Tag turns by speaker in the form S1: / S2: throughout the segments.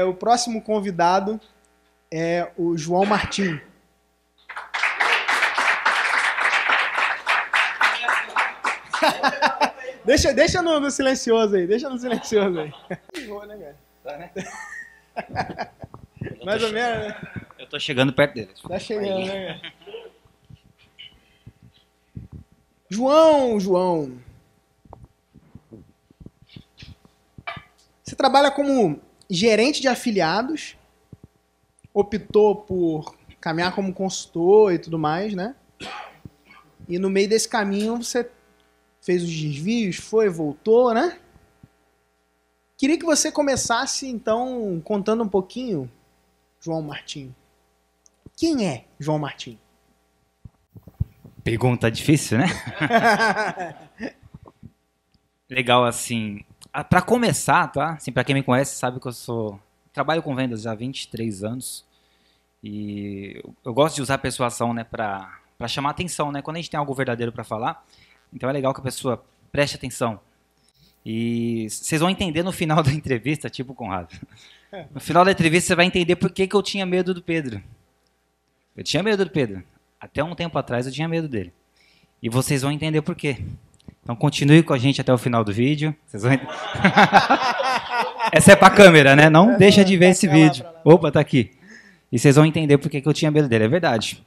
S1: O próximo convidado é o João Martim. Deixa no silencioso aí, deixa no silencioso aí. Errou, né, cara?
S2: Tá, né?
S1: Mais ou menos, né?
S2: Eu tô chegando perto dele.
S1: Tá chegando, né, cara? João. Você trabalha como gerente de afiliados, optou por caminhar como consultor e tudo mais, né? E no meio desse caminho você fez os desvios, voltou, né? Queria que você começasse, então, contando um pouquinho, João Martim. Quem é João Martim?
S2: Pergunta difícil, né? Legal, assim. Pra começar, tá? Assim, pra quem me conhece, sabe que eu trabalho com vendas já há 23 anos. E eu gosto de usar a persuasão, né, pra chamar atenção, né? Quando a gente tem algo verdadeiro pra falar, então é legal que a pessoa preste atenção. E vocês vão entender no final da entrevista, tipo o Conrado. No final da entrevista você vai entender por que eu tinha medo do Pedro. Eu tinha medo do Pedro. Até um tempo atrás eu tinha medo dele. E vocês vão entender por quê. Então continue com a gente até o final do vídeo. Vocês vão... Essa é pra câmera, né? Não deixa de ver esse vídeo. Opa, tá aqui. E vocês vão entender por que eu tinha medo dele. É verdade.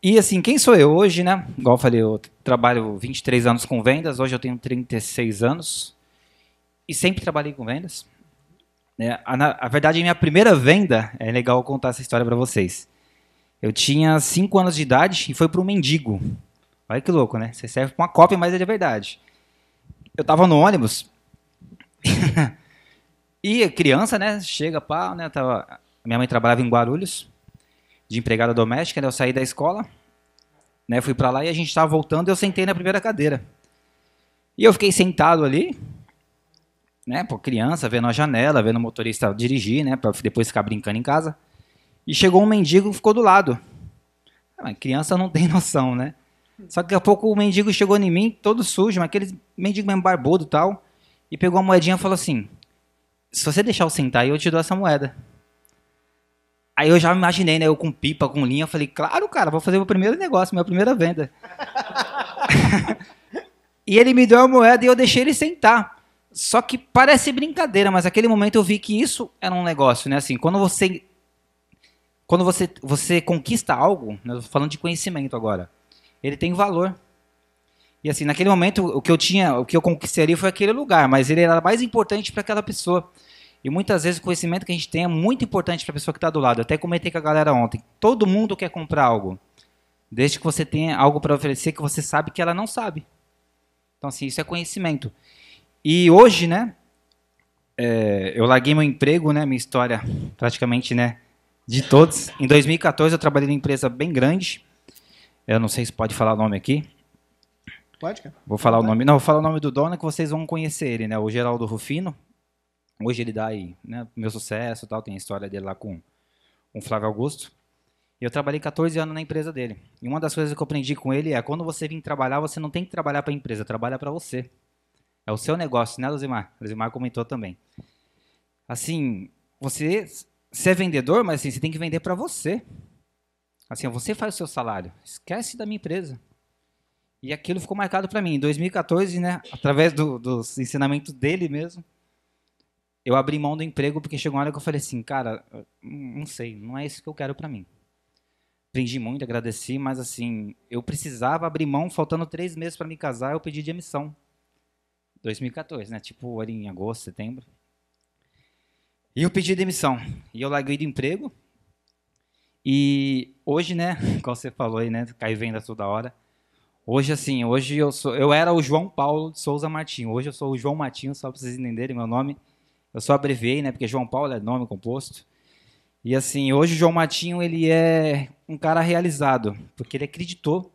S2: E assim, quem sou eu hoje, né? Igual eu falei, eu trabalho 23 anos com vendas. Hoje eu tenho 36 anos. E sempre trabalhei com vendas. A verdade, a minha primeira venda, é legal contar essa história para vocês. Eu tinha 5 anos de idade e foi para um mendigo. Olha que louco, né? Você serve para uma cópia, mas é de verdade. Eu tava no ônibus e a criança, né? Chega, pá, né? Minha mãe trabalhava em Guarulhos, de empregada doméstica, né? Eu saí da escola, né? Fui para lá e a gente estava voltando e eu sentei na primeira cadeira. E eu fiquei sentado ali, né? Por criança, vendo a janela, vendo o motorista dirigir, né? Para depois ficar brincando em casa. E chegou um mendigo e ficou do lado. A criança não tem noção, né? Só que daqui a pouco o mendigo chegou em mim, todo sujo, mas aquele mendigo mesmo barbudo e tal, e pegou a moedinha e falou assim, se você deixar eu sentar aí, eu te dou essa moeda. Aí eu já me imaginei, né? Eu com pipa, com linha, eu falei, claro, cara, vou fazer meu primeiro negócio, minha primeira venda. E ele me deu a moeda e eu deixei ele sentar. Só que parece brincadeira, mas naquele momento eu vi que isso era um negócio, né? Assim, quando você conquista algo, né, eu tô falando de conhecimento agora, ele tem valor. E assim, naquele momento, o que eu conquistaria foi aquele lugar, mas ele era mais importante para aquela pessoa. E muitas vezes o conhecimento que a gente tem é muito importante para a pessoa que está do lado. Eu até comentei com a galera ontem, todo mundo quer comprar algo, desde que você tenha algo para oferecer que você sabe que ela não sabe. Então assim, isso é conhecimento. E hoje, né, eu larguei meu emprego, né, minha história praticamente, né, de todos. Em 2014 eu trabalhei numa empresa bem grande. Eu não sei se pode falar o nome aqui.
S1: Pode, cara?
S2: Vou falar o nome. Não, vou falar o nome do dono que vocês vão conhecer ele, né? O Geraldo Rufino. Hoje ele dá aí, né, meu sucesso e tal. Tem a história dele lá com o Flávio Augusto. E eu trabalhei 14 anos na empresa dele. E uma das coisas que eu aprendi com ele é quando você vir trabalhar, você não tem que trabalhar para a empresa, trabalha para você. É o seu negócio, né, Luzimar? Luzimar comentou também. Assim, você é vendedor, mas assim, você tem que vender para você. Assim, você faz o seu salário. Esquece da minha empresa. E aquilo ficou marcado para mim. Em 2014, né, através dos ensinamentos dele mesmo, eu abri mão do emprego porque chegou uma hora que eu falei assim, cara, não sei, não é isso que eu quero para mim. Aprendi muito, agradeci, mas assim, eu precisava abrir mão, faltando 3 meses para me casar, eu pedi demissão. 2014, né, tipo ali em agosto, setembro. E eu pedi demissão. E eu larguei do emprego. E hoje, né, como você falou aí, né, cai venda toda hora. Hoje, assim, eu era o João Paulo de Souza Martinho. Hoje eu sou o João Martinho, só para vocês entenderem meu nome. Eu só abreviei, né, porque João Paulo é nome composto. E assim, hoje o João Martinho, ele é um cara realizado, porque ele acreditou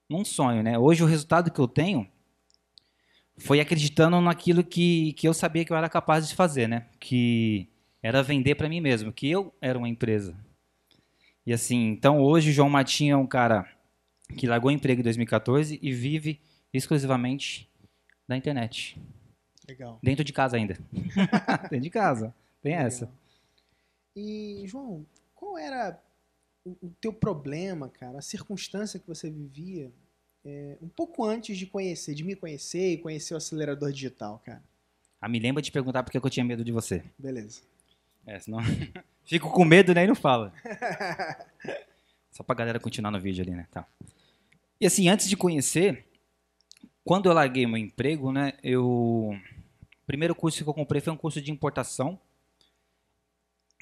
S2: num sonho, né? Hoje o resultado que eu tenho foi acreditando naquilo que eu sabia que eu era capaz de fazer, né? Que era vender para mim mesmo, que eu era uma empresa. E assim, então hoje o João Martinho é um cara que largou o emprego em 2014 e vive exclusivamente da internet.
S1: Legal.
S2: Dentro de casa ainda. Dentro de casa. Tem
S1: Legal.
S2: essa.
S1: E, João, qual era o teu problema, cara, a circunstância que você vivia um pouco antes de me conhecer e conhecer o acelerador digital, cara?
S2: Ah, me lembra de perguntar por que eu tinha medo de você.
S1: Beleza.
S2: Senão fico com medo, né, e não fala. Só pra galera continuar no vídeo ali, né? Tá. E assim, antes de conhecer, quando eu larguei meu emprego, né, o primeiro curso que eu comprei foi um curso de importação,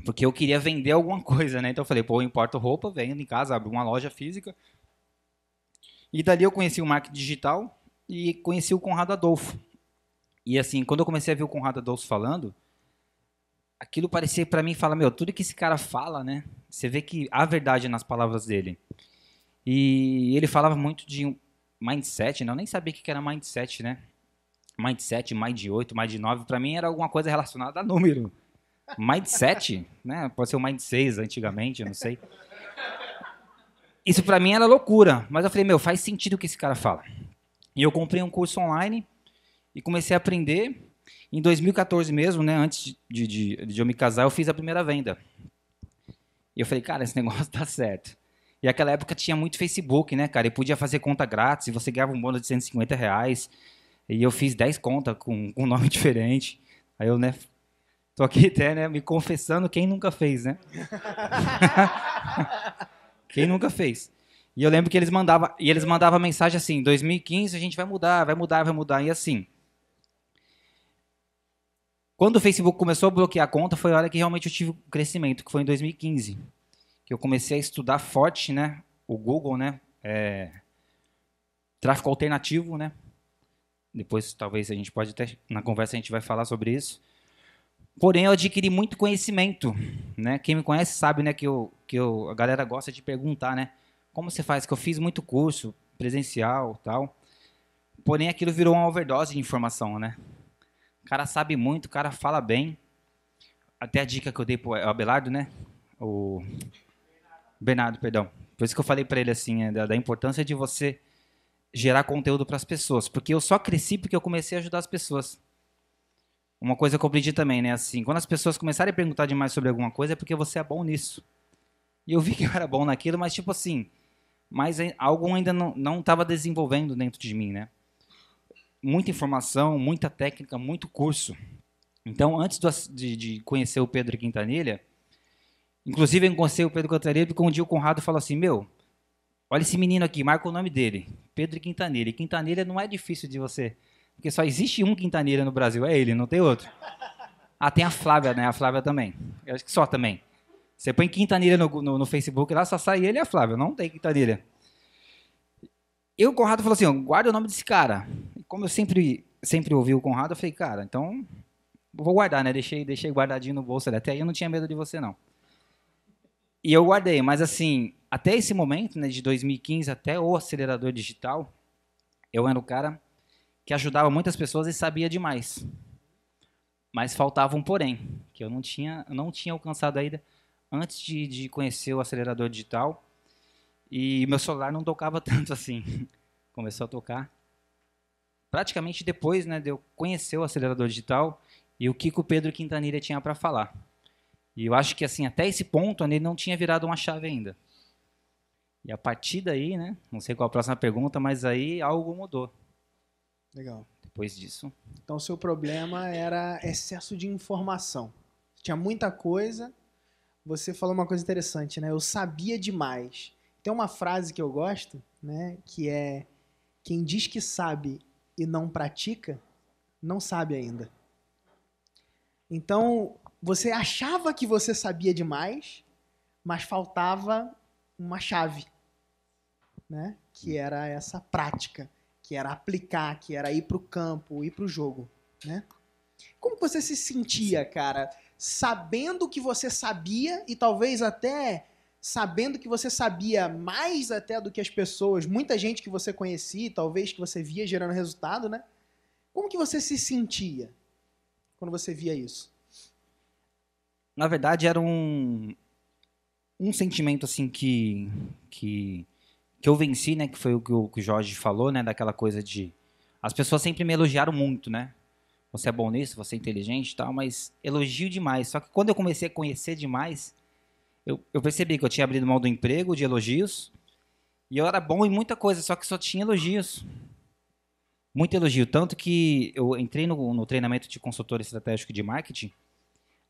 S2: porque eu queria vender alguma coisa, né? Então eu falei, pô, eu importo roupa, vendo em casa, abro uma loja física. E dali eu conheci o marketing digital e conheci o Conrado Adolfo. E assim, quando eu comecei a ver o Conrado Adolfo falando, aquilo parecia pra mim, falar, meu, tudo que esse cara fala, né? Você vê que há verdade nas palavras dele. E ele falava muito de mindset, né? Eu nem sabia o que era mindset, né? Mindset, Mind 8, Mind 9, pra mim era alguma coisa relacionada a número. Mindset, né? Pode ser o Mind 6 antigamente, eu não sei. Isso pra mim era loucura, mas eu falei, meu, faz sentido o que esse cara fala. E eu comprei um curso online e comecei a aprender. Em 2014 mesmo, né, antes de eu me casar, eu fiz a primeira venda. E eu falei, cara, esse negócio tá certo. E naquela época tinha muito Facebook, né, cara? E podia fazer conta grátis, e você ganhava um bônus de R$ 150. E eu fiz 10 contas com um nome diferente. Aí eu, né, tô aqui até, né, me confessando quem nunca fez, né? Quem nunca fez? E eu lembro que eles mandavam mensagem assim, 2015 a gente vai mudar, vai mudar, vai mudar. E assim, quando o Facebook começou a bloquear a conta, foi a hora que realmente eu tive um crescimento, que foi em 2015. Que eu comecei a estudar forte, né? O Google, né? Tráfego alternativo, né? Depois, talvez, a gente pode até, na conversa, a gente vai falar sobre isso. Porém, eu adquiri muito conhecimento, né? Quem me conhece sabe, né, a galera gosta de perguntar, né? Como você faz? Que eu fiz muito curso presencial, tal. Porém, aquilo virou uma overdose de informação, né? O cara sabe muito, o cara fala bem. Até a dica que eu dei pro Abelardo, né? O Bernardo, perdão. Por isso que eu falei para ele assim, da importância de você gerar conteúdo para as pessoas, porque eu só cresci porque eu comecei a ajudar as pessoas. Uma coisa que eu aprendi também, né? Assim, quando as pessoas começarem a perguntar demais sobre alguma coisa, é porque você é bom nisso. E eu vi que eu era bom naquilo, mas tipo assim, mas algo ainda não estava desenvolvendo dentro de mim, né? Muita informação, muita técnica, muito curso. Então, antes de conhecer o Pedro Quintanilha, inclusive eu conheci o Pedro Quintanilha porque um dia o Conrado falou assim, meu, olha esse menino aqui, marca o nome dele, Pedro Quintanilha. E Quintanilha não é difícil de você, porque só existe um Quintanilha no Brasil, é ele, não tem outro. Ah, tem a Flávia, né? A Flávia também. Eu acho que só também. Você põe Quintanilha no Facebook, lá só sai ele e a Flávia, não tem Quintanilha. E o Conrado falou assim, ó, guarda o nome desse cara. E como eu sempre ouvi o Conrado, eu falei, cara, então vou guardar, né? Deixei guardadinho no bolso ali. Até aí eu não tinha medo de você, não. E eu guardei, mas assim, até esse momento, né, de 2015 até o acelerador digital, eu era o cara que ajudava muitas pessoas e sabia demais. Mas faltava um porém, que eu não tinha alcançado ainda antes de conhecer o acelerador digital. E meu celular não tocava tanto assim. Começou a tocar praticamente depois, né, de eu conhecer o acelerador digital e o que o Pedro Quintanilha tinha para falar. E eu acho que assim, até esse ponto ele não tinha virado uma chave ainda. E a partir daí, né, não sei qual a próxima pergunta, mas aí algo mudou.
S1: Legal.
S2: Depois disso.
S1: Então, o seu problema era excesso de informação. Tinha muita coisa. Você falou uma coisa interessante, né? Eu sabia demais. Tem uma frase que eu gosto, né? Que é: quem diz que sabe e não pratica, não sabe ainda. Então, você achava que você sabia demais, mas faltava uma chave, né? Que era essa prática, que era aplicar, que era ir para o campo, ir para o jogo, né? Como que você se sentia, cara, sabendo que você sabia e talvez até sabendo que você sabia mais até do que as pessoas, muita gente que você conhecia, talvez que você via gerando resultado, né? Como que você se sentia quando você via isso?
S2: Na verdade, era um sentimento assim que eu venci, né? Que foi o que o Jorge falou, né? Daquela coisa de... As pessoas sempre me elogiaram muito, né? você é bom nisso, você é inteligente e tal, mas elogio demais. Só que quando eu comecei a conhecer demais, eu percebi que eu tinha abrido mão do emprego, de elogios, e eu era bom em muita coisa, só que só tinha elogios. Muito elogio. Tanto que eu entrei no treinamento de consultor estratégico de marketing.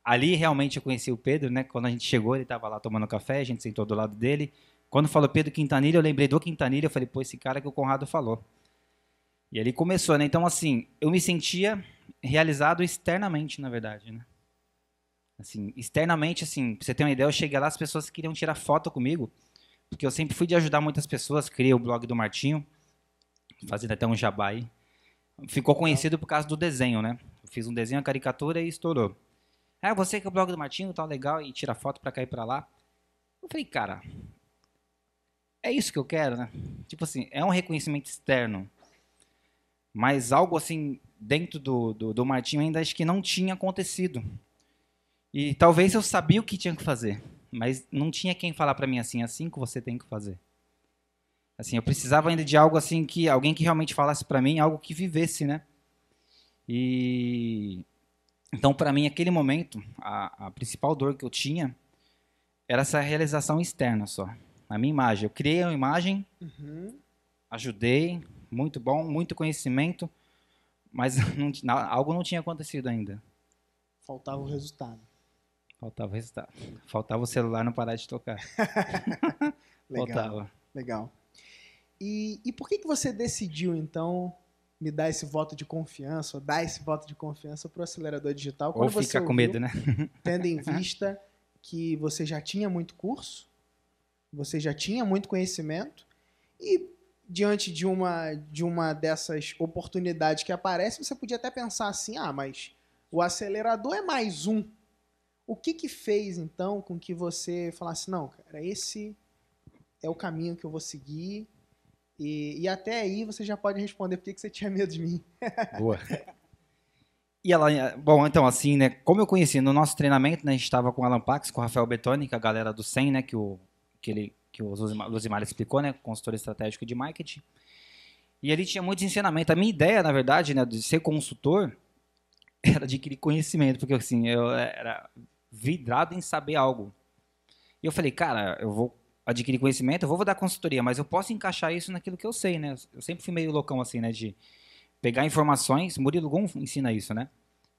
S2: Ali realmente eu conheci o Pedro, né? Quando a gente chegou, ele estava lá tomando café, a gente sentou do lado dele. Quando falou Pedro Quintanilha, eu lembrei do Quintanilha, eu falei, pô, esse cara que o Conrado falou. E ali começou, né? Então, assim, eu me sentia realizado externamente, na verdade, né? Assim, externamente, assim, pra você ter uma ideia, eu cheguei lá, as pessoas queriam tirar foto comigo, porque eu sempre fui de ajudar muitas pessoas, criei o blog do Martinho, fazendo até um jabá aí. Ficou conhecido por causa do desenho, né? Eu fiz um desenho, uma caricatura e estourou. Ah, você que é o blog do Martinho, tal, legal, e tira foto pra cá e pra lá. Eu falei, cara, é isso que eu quero, né? Tipo assim, é um reconhecimento externo, mas algo assim, dentro do Martinho ainda acho que não tinha acontecido. E talvez eu sabia o que tinha que fazer, mas não tinha quem falar pra mim assim, assim que você tem que fazer. Assim, eu precisava ainda de algo assim, que alguém que realmente falasse pra mim, algo que vivesse, né? E então, para mim, naquele momento, a principal dor que eu tinha era essa realização externa só. A minha imagem. Eu criei uma imagem, ajudei, muito bom, muito conhecimento, mas algo não tinha acontecido ainda.
S1: Faltava o resultado.
S2: Faltava o resultado. Faltava o celular não parar de tocar.
S1: Legal,
S2: Faltava.
S1: legal. E por que você decidiu, então, me dar esse voto de confiança, ou dar esse voto de confiança para o acelerador digital?
S2: Ou ficar com medo, né?
S1: Tendo em vista que você já tinha muito curso, você já tinha muito conhecimento, e diante de uma dessas oportunidades que aparece, você podia até pensar assim, mas o acelerador é mais um. O que fez, então, com que você falasse, não, cara, esse é o caminho que eu vou seguir, e até aí você já pode responder por que você tinha medo de mim.
S2: Boa. E ela, bom, então assim, né, como eu conheci no nosso treinamento, né, a gente estava com o Alan Pax, com o Rafael Bertoni, com a galera do 100, né, que o Luzimar explicou, né, consultor estratégico de marketing. E ele tinha muitos ensinamentos. A minha ideia, na verdade, né, de ser consultor, era adquirir conhecimento, porque assim, eu era vidrado em saber algo. E eu falei, cara, eu vou adquirir conhecimento, eu vou dar consultoria, mas eu posso encaixar isso naquilo que eu sei, né? Eu sempre fui meio loucão assim, né, de pegar informações, Murilo Gun ensina isso, né?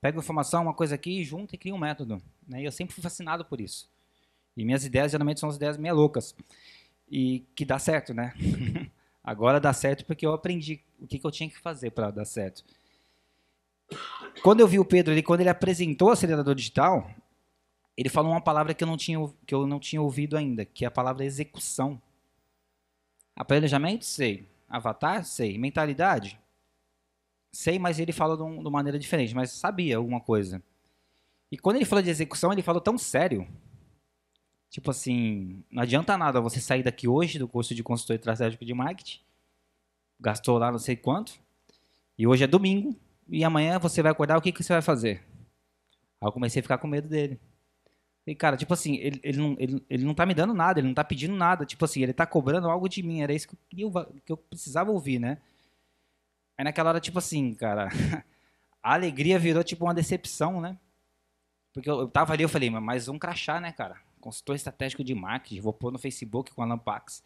S2: Pega informação, uma coisa aqui, junta e cria um método. Né? E eu sempre fui fascinado por isso. E minhas ideias geralmente são as ideias meio loucas. E que dá certo, né? Agora dá certo porque eu aprendi o que eu tinha que fazer para dar certo. Quando eu vi o Pedro ali, quando ele apresentou o acelerador digital, ele falou uma palavra que eu não tinha ouvido ainda, que é a palavra execução. A planejamento, sei. Avatar, sei. Mentalidade, sei, mas ele falou de uma maneira diferente, mas sabia alguma coisa. E quando ele falou de execução, ele falou tão sério. Tipo assim, não adianta nada você sair daqui hoje do curso de consultor estratégico de marketing, gastou lá não sei quanto, e hoje é domingo, e amanhã você vai acordar, o que você vai fazer? Aí eu comecei a ficar com medo dele. E, cara, tipo assim, ele não tá me dando nada, ele não tá pedindo nada. Tipo assim, ele tá cobrando algo de mim, era isso que eu precisava ouvir, né? Aí naquela hora, tipo assim, cara, a alegria virou tipo uma decepção, né? Porque eu tava ali, eu falei, mais um crachá, né, cara? Consultor estratégico de marketing, vou pôr no Facebook com a Alan Pax,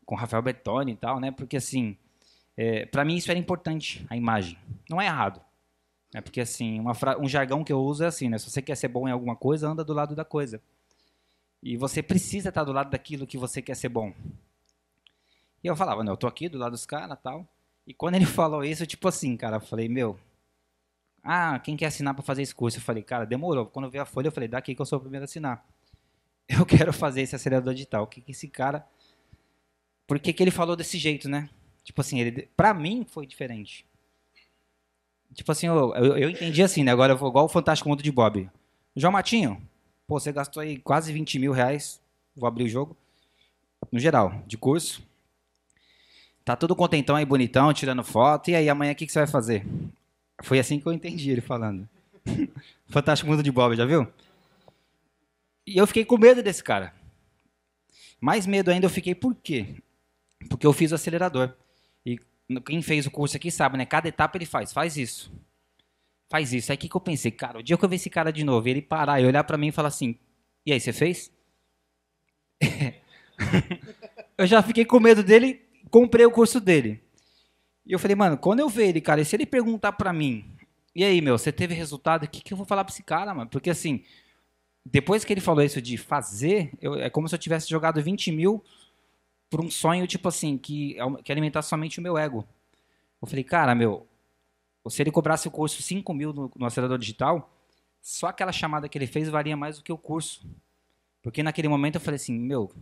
S2: com o Rafael Bertoni e tal, né? Porque assim, para mim isso era importante, a imagem. Não é errado. É porque assim, um jargão que eu uso é assim, né? Se você quer ser bom em alguma coisa, anda do lado da coisa. E você precisa estar do lado daquilo que você quer ser bom. E eu falava, não, eu tô aqui do lado dos caras, tal. E quando ele falou isso, tipo assim, cara, eu falei, meu, quem quer assinar para fazer esse curso? Eu falei, cara, demorou. Quando eu vi a folha, eu falei, daqui que eu sou o primeiro a assinar. Eu quero fazer esse acelerador digital. O que esse cara... Por que ele falou desse jeito, né? Tipo assim, pra mim foi diferente. Tipo assim, eu entendi assim, né? Agora eu vou igual o Fantástico Mundo de Bob. João Matinho, pô, você gastou aí quase 20 mil reais. Vou abrir o jogo. No geral, de curso. Tá tudo contentão aí, bonitão, tirando foto. E aí, amanhã o que você vai fazer? Foi assim que eu entendi ele falando. Fantástico Mundo de Bob, já viu? E eu fiquei com medo desse cara. Mais medo ainda eu fiquei por quê? Porque eu fiz o acelerador. E quem fez o curso aqui sabe, né? Cada etapa ele faz isso. faz isso. Aí o que eu pensei? Cara, o dia que eu ver esse cara de novo, ele parar e olhar pra mim e falar assim, e aí, você fez? Eu já fiquei com medo dele, comprei o curso dele. E eu falei, mano, quando eu ver ele, cara, e se ele perguntar pra mim, e aí, meu, você teve resultado? O que eu vou falar pra esse cara, mano? Porque assim, depois que ele falou isso de fazer, é como se eu tivesse jogado 20 mil por um sonho, tipo assim, que alimentasse somente o meu ego. Eu falei, cara, meu, se ele cobrasse o curso 5 mil no acelerador digital, só aquela chamada que ele fez valia mais do que o curso. Porque naquele momento eu falei assim, meu,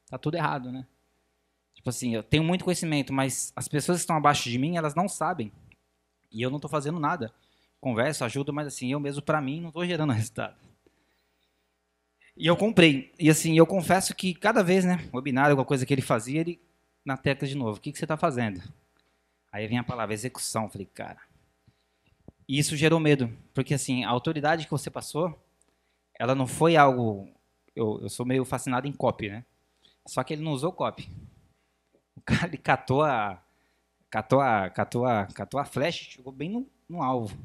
S2: tá tudo errado, né? Tipo assim, eu tenho muito conhecimento, mas as pessoas que estão abaixo de mim, elas não sabem. E eu não estou fazendo nada. Converso, ajudo, mas assim, eu mesmo, para mim, não estou gerando resultado. E eu comprei. E assim, eu confesso que cada vez, né, webinar, alguma coisa que ele fazia, ele na tecla de novo. O que você está fazendo? Aí vem a palavra execução. Eu falei, cara. E isso gerou medo. Porque assim, a autoridade que você passou, ela não foi algo... Eu sou meio fascinado em copy, né? Só que ele não usou copy. O cara, ele catou a flecha e chegou bem no alvo.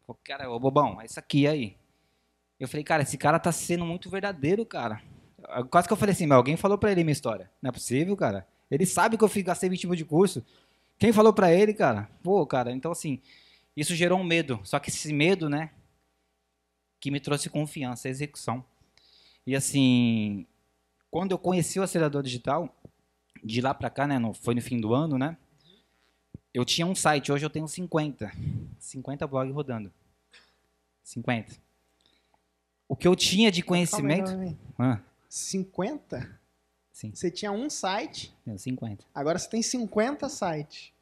S2: Falei, cara, ô bobão, é isso aqui aí. Eu falei, cara, esse cara tá sendo muito verdadeiro, cara. Quase que eu falei assim, mas alguém falou pra ele minha história. Não é possível, cara. Ele sabe que eu gastei 20 mil de curso. Quem falou pra ele, cara? Pô, cara, então assim, isso gerou um medo. Só que esse medo, né, que me trouxe confiança, execução. E assim, quando eu conheci o acelerador digital, de lá pra cá, né, foi no fim do ano, né, eu tinha um site, hoje eu tenho 50 blogs rodando. 50. O que eu tinha de conhecimento...
S1: Calma aí. 50?
S2: Sim.
S1: Você tinha um site.
S2: 50.
S1: Agora você tem 50 sites.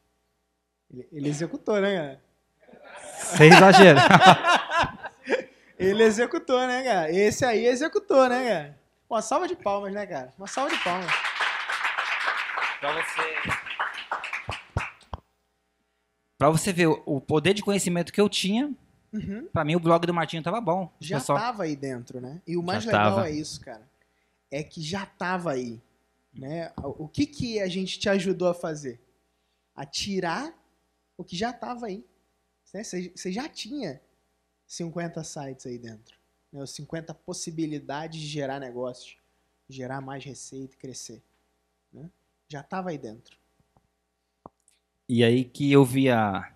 S1: Ele executou, né, cara?
S2: Sem exagero.
S1: Ele executou, né, cara? Esse aí executou, né, cara? Uma salva de palmas, né, cara? Uma salva de palmas.
S2: Pra você ver o poder de conhecimento que eu tinha, pra mim o blog do Martinho tava bom.
S1: Já tava aí dentro, né? E o mais
S2: Já
S1: legal
S2: tava.
S1: é isso, cara. É que já tava aí, né? O que a gente te ajudou a fazer? A tirar o que já tava aí. Você já tinha 50 sites aí dentro. Né? 50 possibilidades de gerar negócios, gerar mais receita e crescer. Né? Já tava aí dentro.
S2: E aí que eu vi a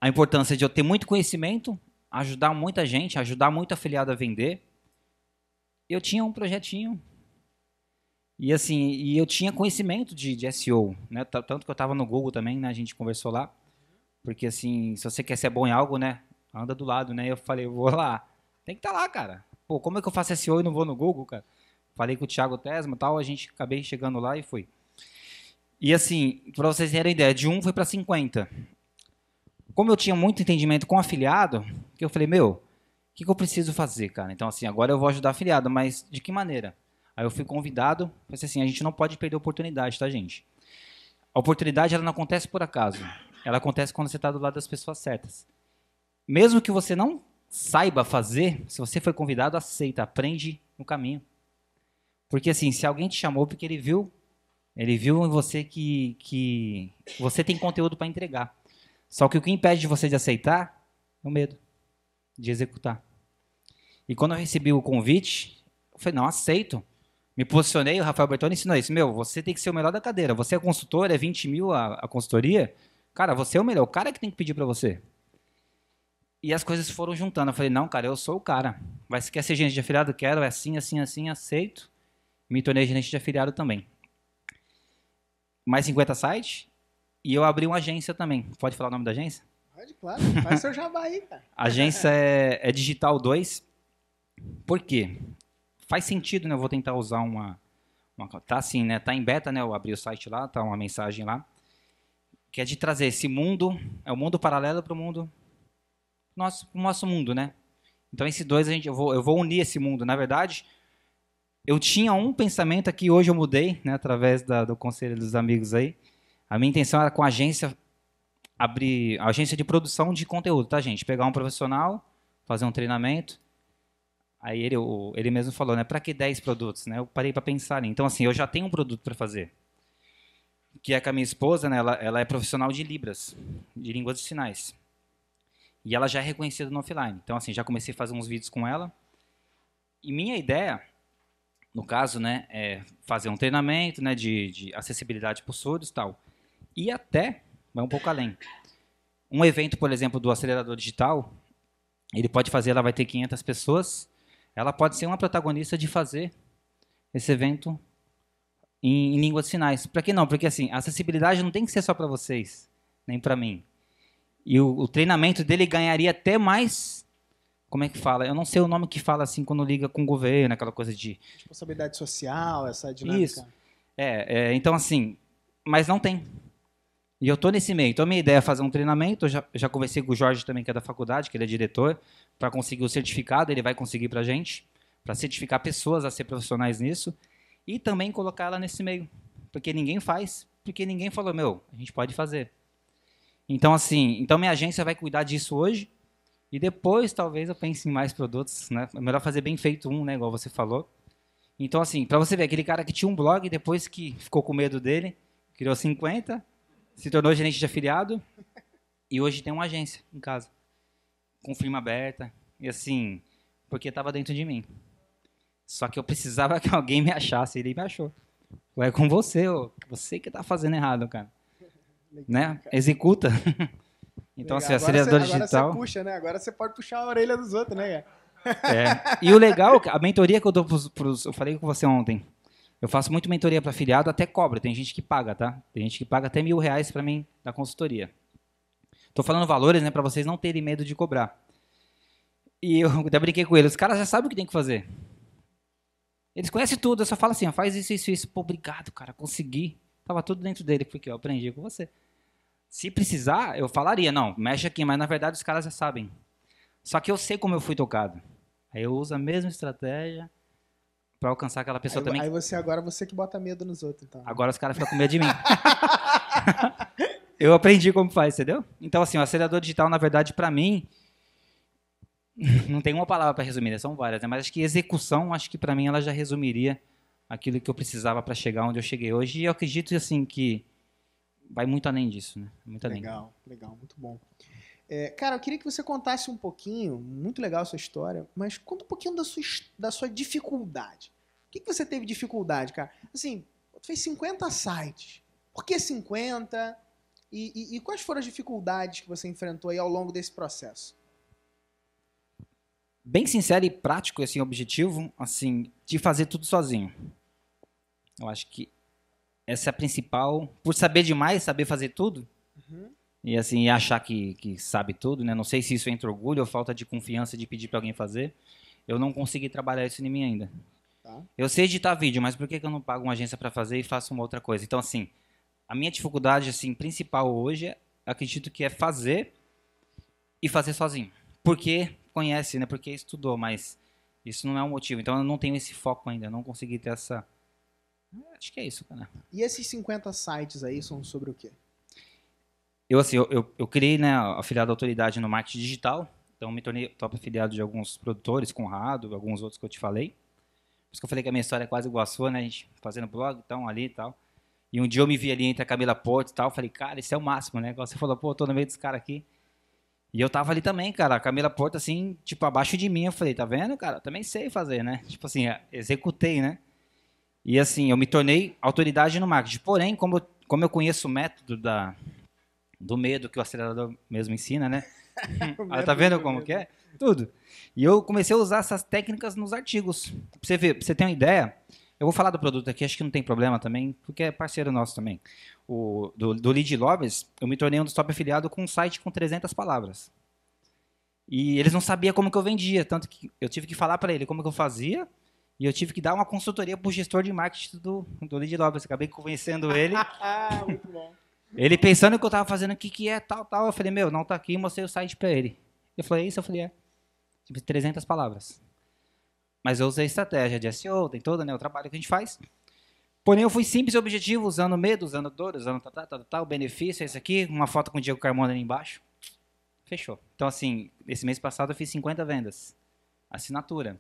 S2: importância de eu ter muito conhecimento, ajudar muita gente, ajudar muito afiliado a vender. Eu tinha um projetinho. E assim, eu tinha conhecimento de SEO, né? Tanto que eu estava no Google também, né? A gente conversou lá. Porque assim, se você quer ser bom em algo, né? Anda do lado, né? Eu falei, eu vou lá. Tem que estar lá, cara. Pô, como é que eu faço SEO e não vou no Google, cara? Falei com o Thiago Tesma e tal, a gente acabei chegando lá e fui. E assim, para vocês terem ideia, de 1 foi para 50. Como eu tinha muito entendimento com afiliado, que eu falei, meu, o que eu preciso fazer, cara? Então assim, agora eu vou ajudar afiliado, mas de que maneira? Aí eu fui convidado, pensei assim, a gente não pode perder a oportunidade, tá, gente? A oportunidade, ela não acontece por acaso. Ela acontece quando você está do lado das pessoas certas. Mesmo que você não saiba fazer, se você foi convidado, aceita, aprende no caminho. Porque assim, se alguém te chamou porque ele viu em você que você tem conteúdo para entregar. Só que o que impede de você de aceitar é o medo de executar. E quando eu recebi o convite, eu falei, não, aceito. Me posicionei, o Rafael Bertoni ensinou isso. Meu, você tem que ser o melhor da cadeira. Você é consultor, é 20 mil a consultoria. Cara, você é o melhor. O cara que tem que pedir para você. E as coisas foram juntando. Eu falei, não, cara, eu sou o cara. Mas se quer ser gerente de afiliado? Quero. É assim, assim, assim, aceito. Me tornei gerente de afiliado também. Mais 50 sites. E eu abri uma agência também. Pode falar o nome da agência?
S1: Pode, claro. Faz seu jabá aí, cara.
S2: A agência é Digital 2. Por quê? Faz sentido, né? Eu vou tentar usar uma... Tá assim, né? Tá em beta, né? Eu abri o site lá, tá uma mensagem lá. Que é de trazer esse mundo, é o mundo paralelo para o mundo... Nosso mundo, né? Então, esses dois, eu vou unir esse mundo. Na verdade, eu tinha um pensamento aqui, hoje eu mudei, né? Através do conselho dos amigos aí. A minha intenção era com a agência, abrir a agência de produção de conteúdo, tá, gente? Pegar um profissional, fazer um treinamento... Aí ele mesmo falou, né? Para que 10 produtos? Né? Eu parei para pensar. Então, assim, eu já tenho um produto para fazer. Que é com a minha esposa, né? Ela é profissional de Libras, de línguas de sinais. E ela já é reconhecida no offline. Então, assim, já comecei a fazer uns vídeos com ela. E minha ideia, no caso, né, é fazer um treinamento, né, de acessibilidade para os surdos e tal. E até, vai um pouco além. Um evento, por exemplo, do acelerador digital, ele pode fazer, ela vai ter 500 pessoas, ela pode ser uma protagonista de fazer esse evento em língua de sinais. Para que não? Porque assim, a acessibilidade não tem que ser só para vocês, nem para mim. E o treinamento dele ganharia até mais, como é que fala? Eu não sei o nome que fala assim quando liga com o governo, aquela coisa de...
S1: Responsabilidade social, essa dinâmica.
S2: Isso. Então assim, mas não tem. E eu estou nesse meio. Então, a minha ideia é fazer um treinamento. Eu já conversei com o Jorge também, que é da faculdade, que ele é diretor, para conseguir o certificado. Ele vai conseguir para a gente, para certificar pessoas a ser profissionais nisso. E também colocar ela nesse meio. Porque ninguém faz, porque ninguém falou, a gente pode fazer. Então, assim, minha agência vai cuidar disso hoje. E depois, talvez, eu pense em mais produtos. Né? É melhor fazer bem feito né, igual você falou. Então, assim, para você ver, aquele cara que tinha um blog, depois que ficou com medo dele, criou 50... se tornou gerente de afiliado e hoje tem uma agência em casa, com firma aberta, e assim, porque estava dentro de mim. Só que eu precisava que alguém me achasse, e ele me achou. É com você, você que está fazendo errado, cara. Legal, né? Cara. Executa. Então, assim, acelerador digital...
S1: Agora você puxa, né? Agora você pode puxar a orelha dos outros, né?
S2: E o legal, a mentoria que eu dou pros... Eu falei com você ontem. Eu faço muito mentoria para afiliado, até cobra. Tem gente que paga, tá? Tem gente que paga até R$1.000 para mim da consultoria. Estou falando valores, né, para vocês não terem medo de cobrar. E eu até brinquei com eles. Os caras já sabem o que tem que fazer. Eles conhecem tudo. Eu só falo assim, faz isso, isso, isso. Pô, obrigado, cara, consegui. Tava tudo dentro dele, porque eu aprendi com você. Se precisar, eu falaria, não, mexe aqui. Mas, na verdade, os caras já sabem. Só que eu sei como eu fui tocado. Aí eu uso a mesma estratégia para alcançar aquela pessoa também.
S1: Aí você que bota medo nos outros, então.
S2: Agora os caras ficam com medo de mim. Eu aprendi como faz, entendeu? Então, assim, o acelerador digital, na verdade, para mim, não tem uma palavra para resumir, né? São várias, né? Mas acho que execução, acho que para mim ela já resumiria aquilo que eu precisava para chegar onde eu cheguei hoje. E eu acredito, assim, que vai muito além disso, né? Muito além.
S1: Legal, muito bom. Cara, eu queria que você contasse um pouquinho, muito legal a sua história, mas conta um pouquinho da sua dificuldade. O que você teve dificuldade, cara? Assim, você fez 50 sites. Por que 50? E quais foram as dificuldades que você enfrentou aí ao longo desse processo?
S2: Bem sincero e prático, assim, objetivo, assim, de fazer tudo sozinho. Eu acho que essa é a principal. Por saber demais, saber fazer tudo, e assim, achar que sabe tudo, né? Não sei se isso entra orgulho ou falta de confiança de pedir para alguém fazer. Eu não consegui trabalhar isso em mim ainda. Tá. Eu sei editar vídeo, mas por que eu não pago uma agência para fazer e faço uma outra coisa? Então, assim, a minha dificuldade assim, principal hoje, acredito que é fazer e fazer sozinho. Porque conhece, né? Porque estudou, mas isso não é um motivo. Então, eu não tenho esse foco ainda, não consegui ter essa... Acho que é isso, cara.
S1: E esses 50 sites aí são sobre o quê?
S2: Eu criei, né, a afiliado da autoridade no marketing digital, então me tornei top afiliado de alguns produtores, Conrado, alguns outros que eu te falei. Por isso que eu falei que a minha história é quase igual a sua, né, a gente fazendo blog, então, ali e tal. E um dia eu me vi ali entre a Camila Porto e tal, falei, cara, isso é o máximo, né, igual você falou, pô, eu tô no meio dos caras aqui. E eu tava ali também, cara, a Camila Porto, assim, tipo, abaixo de mim, eu falei, tá vendo, cara, eu também sei fazer, né, tipo assim, executei, né. E assim, eu me tornei autoridade no marketing. Porém, como eu conheço o método do medo que o acelerador mesmo ensina, né? Tá vendo como que é? Tudo. E eu comecei a usar essas técnicas nos artigos. Pra você ver, pra você ter uma ideia, eu vou falar do produto aqui, acho que não tem problema também, porque é parceiro nosso também. Do Lead Lovers, eu me tornei um dos top afiliados com um site com 300 palavras. E eles não sabiam como que eu vendia, tanto que eu tive que falar para ele como que eu fazia, e eu tive que dar uma consultoria pro gestor de marketing do Lead Lovers. Acabei convencendo ele.
S1: Muito bom.
S2: Ele pensando que eu tava fazendo o que é, tal. Eu falei, não tá aqui, mostrei o site pra ele. Ele falou, é isso? Eu falei, Tipo, 300 palavras. Mas eu usei estratégia de SEO, tem todo, né, o trabalho que a gente faz. Porém, eu fui simples e objetivo, usando medo, usando dor, usando tal, benefício, esse aqui, uma foto com o Diego Carmona ali embaixo. Fechou. Então, assim, esse mês passado eu fiz 50 vendas. Assinatura.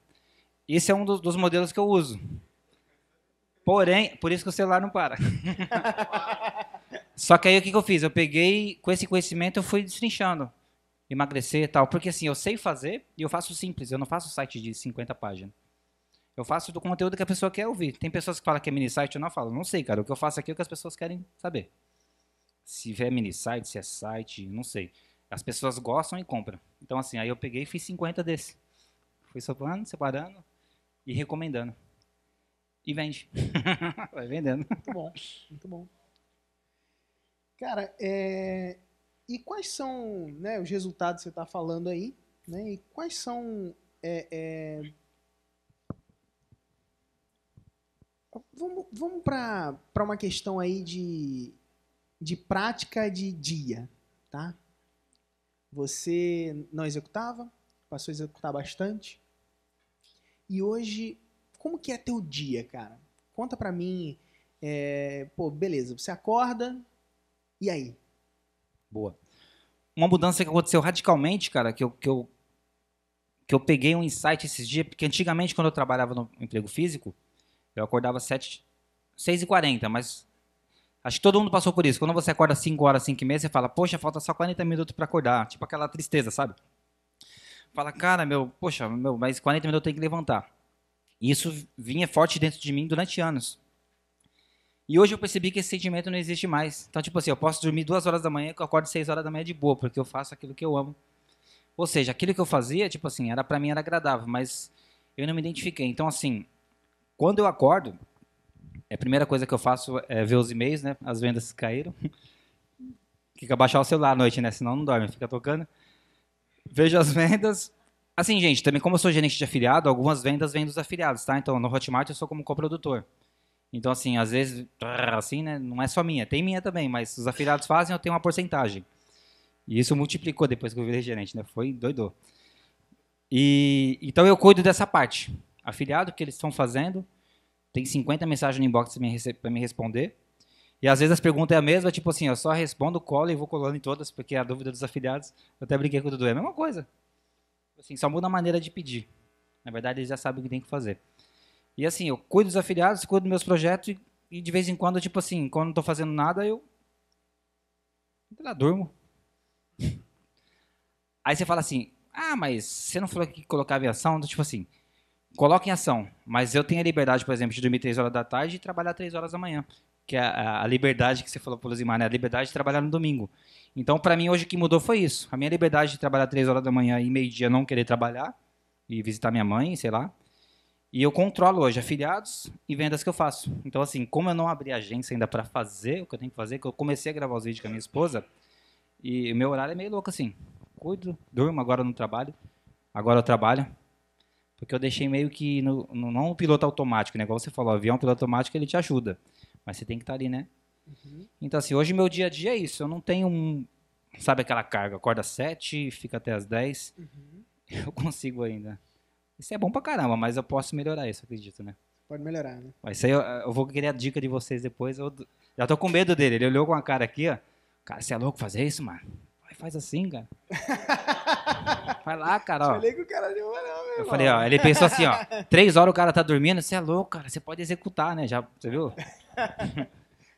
S2: Esse é um dos modelos que eu uso. Porém, por isso que o celular não para. Só que aí o que eu fiz? Eu peguei, com esse conhecimento, eu fui destrinchando. emagrecer e tal. Porque assim, eu sei fazer e eu faço simples. Eu não faço site de 50 páginas. Eu faço do conteúdo que a pessoa quer ouvir. Tem pessoas que falam que é mini site, eu não falo. Não sei, cara. O que eu faço aqui é o que as pessoas querem saber. Se é mini site, se é site, não sei. As pessoas gostam e compram. Então assim, aí eu peguei e fiz 50 desse. Fui separando e recomendando. E vende. Vai vendendo.
S1: Muito bom, muito bom. Cara, e quais são, né, os resultados que você está falando aí, né? E quais são... Vamos para uma questão aí de prática de dia, tá? Você não executava, passou a executar bastante. E hoje, como que é teu dia, cara? Conta pra mim, pô, beleza, você acorda, e aí?
S2: Boa. Uma mudança que aconteceu radicalmente, cara, que eu peguei um insight esses dias, porque antigamente, quando eu trabalhava no emprego físico, eu acordava 6h40, mas acho que todo mundo passou por isso. Quando você acorda 5 horas, 5h30, você fala, poxa, falta só 40 minutos para acordar. Tipo aquela tristeza, sabe? Fala, cara, poxa, mas 40 minutos eu tenho que levantar. E isso vinha forte dentro de mim durante anos. E hoje eu percebi que esse sentimento não existe mais. Então, tipo assim, eu posso dormir 2 horas da manhã que eu acordo 6 horas da manhã de boa, porque eu faço aquilo que eu amo. Ou seja, aquilo que eu fazia, tipo assim, para mim era agradável, mas eu não me identifiquei. Então, assim, quando eu acordo, a primeira coisa que eu faço é ver os e-mails, né? As vendas caíram. Fica baixar o celular à noite, né? Senão não dorme, fica tocando. Vejo as vendas. Assim, gente, também como eu sou gerente de afiliado, algumas vendas vêm dos afiliados, tá? Então, no Hotmart eu sou como coprodutor. Então, assim, às vezes, assim, né? Não é só minha, tem minha também, mas os afiliados fazem, eu tenho uma porcentagem. E isso multiplicou depois que eu virei gerente, né? Foi doido. E então eu cuido dessa parte. Afiliado, que eles estão fazendo, tem 50 mensagens no inbox para me responder. E às vezes as perguntas é a mesma, tipo assim, eu só respondo, colo e vou colando em todas, porque é a dúvida dos afiliados. Eu até brinquei com o Dudu, é a mesma coisa. Assim, só muda a maneira de pedir. Na verdade, eles já sabem o que tem que fazer. E assim, eu cuido dos afiliados, cuido dos meus projetos e de vez em quando, tipo assim, quando não estou fazendo nada, eu lá, durmo. Aí você fala assim, mas você não falou que colocava em ação? Então, tipo assim, coloca em ação, mas eu tenho a liberdade, por exemplo, de dormir 3 horas da tarde e trabalhar 3 horas da manhã. Que é a liberdade que você falou para o Luzimar, né? A liberdade de trabalhar no domingo. Então, para mim, hoje o que mudou foi isso. A minha liberdade de trabalhar 3 horas da manhã e meio-dia não querer trabalhar e visitar minha mãe, sei lá. E eu controlo hoje afiliados e vendas que eu faço. Então, assim, como eu não abri agência ainda para fazer o que eu tenho que fazer, que eu comecei a gravar os vídeos com a minha esposa, e o meu horário é meio louco assim. Cuido, durmo, agora eu não trabalho. Agora eu trabalho. Porque eu deixei meio que não um piloto automático, né? Igual você falou, o avião piloto automático ele te ajuda. Mas você tem que estar ali, né? Uhum. Então, assim, hoje meu dia a dia é isso. Eu não tenho sabe aquela carga? Acorda às 7, fica até às 10. Uhum. Eu consigo ainda. Isso é bom pra caramba, mas eu posso melhorar isso, acredito, né?
S1: Pode melhorar, né?
S2: Isso aí eu vou querer a dica de vocês depois. Eu já tô com medo dele. Ele olhou com a cara aqui, ó. Cara, você é louco fazer isso, mano? Faz assim, cara. Vai lá, cara, ó.
S1: Falei que o cara deu uma não, meu
S2: Eu falei, ó, ele pensou assim, ó, 3 horas o cara tá dormindo, você é louco, cara, você pode executar, né? Já, você viu?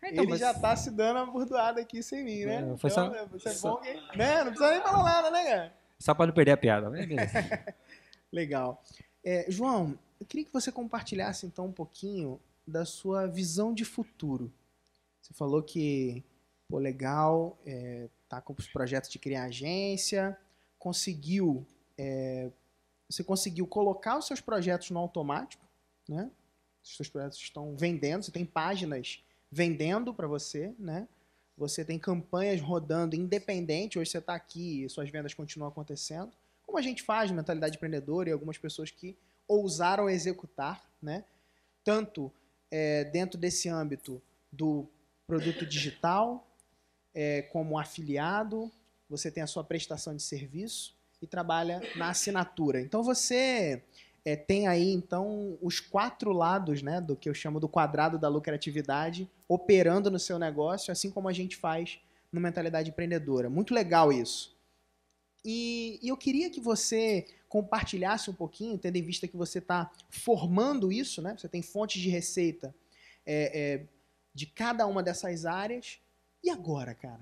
S1: Então, ele já tá se dando uma burdoada aqui sem mim, né?
S2: Foi
S1: então, você é bom que... Né? Não precisa nem falar nada, né, cara?
S2: Só pra não perder a piada, mas beleza.
S1: Legal. João, eu queria que você compartilhasse, então, um pouquinho da sua visão de futuro. Você falou que, pô, legal, tá com os projetos de criar agência, você conseguiu colocar os seus projetos no automático, né? Os seus projetos estão vendendo, você tem páginas vendendo para você, né? Você tem campanhas rodando independente, hoje você está aqui e suas vendas continuam acontecendo. Como a gente faz, mentalidade empreendedora e algumas pessoas que ousaram executar, né? Tanto dentro desse âmbito do produto digital, como afiliado, você tem a sua prestação de serviço e trabalha na assinatura. Então você tem aí então os 4 lados, né, do que eu chamo do quadrado da lucratividade operando no seu negócio, assim como a gente faz no Mentalidade Empreendedora. Muito legal isso. E eu queria que você compartilhasse um pouquinho, tendo em vista que você está formando isso, né? Você tem fontes de receita de cada uma dessas áreas. E agora, cara?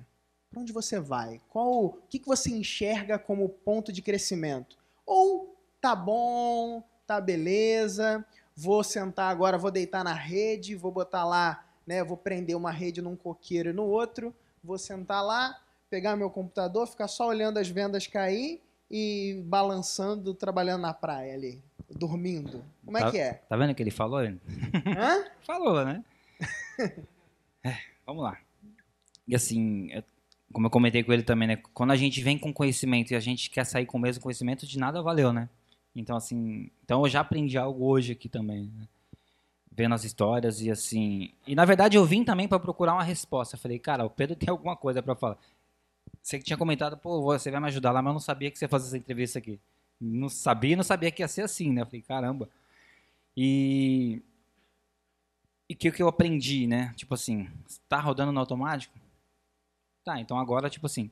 S1: para onde você vai? O que você enxerga como ponto de crescimento? Ou tá bom, tá beleza, vou sentar agora, vou deitar na rede, vou botar lá, né, vou prender uma rede num coqueiro e no outro, vou sentar lá, pegar meu computador, ficar só olhando as vendas cair e balançando, trabalhando na praia ali, dormindo. Como é que é?
S2: Tá vendo o que ele falou?
S1: Hã?
S2: Falou, né? Vamos lá. E assim, como eu comentei com ele também, né? Quando a gente vem com conhecimento e a gente quer sair com o mesmo conhecimento, de nada valeu, né? Então, assim, então eu já aprendi algo hoje aqui também, né? Vendo as histórias e assim. E na verdade eu vim também para procurar uma resposta. Eu falei, cara, o Pedro tem alguma coisa para falar. Você que tinha comentado, pô, você vai me ajudar lá, mas eu não sabia que você ia fazer essa entrevista aqui. Não sabia que ia ser assim, né? Eu falei, caramba. E que eu aprendi, né? Tipo assim, tá rodando no automático? Tá, então agora, tipo assim,